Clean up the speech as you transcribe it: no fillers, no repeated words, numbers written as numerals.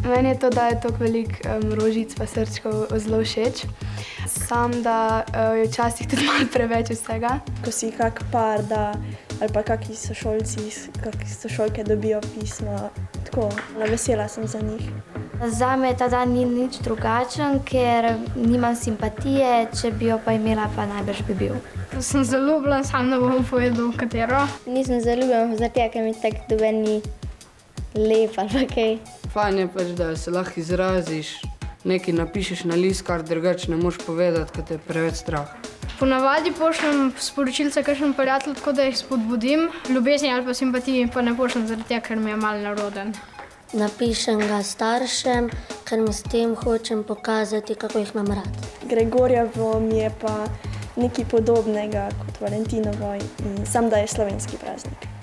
Meni je to, da je toliko veliko rožic pa srčkov zelo všeč. Sam, da je včasih tudi malo preveč vsega. Ko si kak par da, ali pa kakšni sošolci, kakšne sošolke dobijo pisma, tako, vesela sem za njih. Zame ta dan ni nič drugačen, ker nimam simpatije, če bi jo pa imela, pa najbrž bi bil. Sem zaljubljen, sam ne bom povedal, katero. Nisem zaljubljen, zato ker mi tako doben ni lep ali pa kaj. Fajn je pač, da se lahko izraziš, nekaj napišeš na list, kar drugače ne moreš povedati, ker te je preveč strah. Ponavadi pošljem sporočilce kakšen prijatelj, tako da jih spodbudim. Ljubezni ali pa simpatiji pa ne pošljem zaradi tega, ker mi je malo neroden. Napišem ga staršem, ker mu s tem hočem pokazati, kako jih imam rad. Gregorjevo mi je pa nekaj podobnega kot Valentinovo in sam, da je slovenski praznik.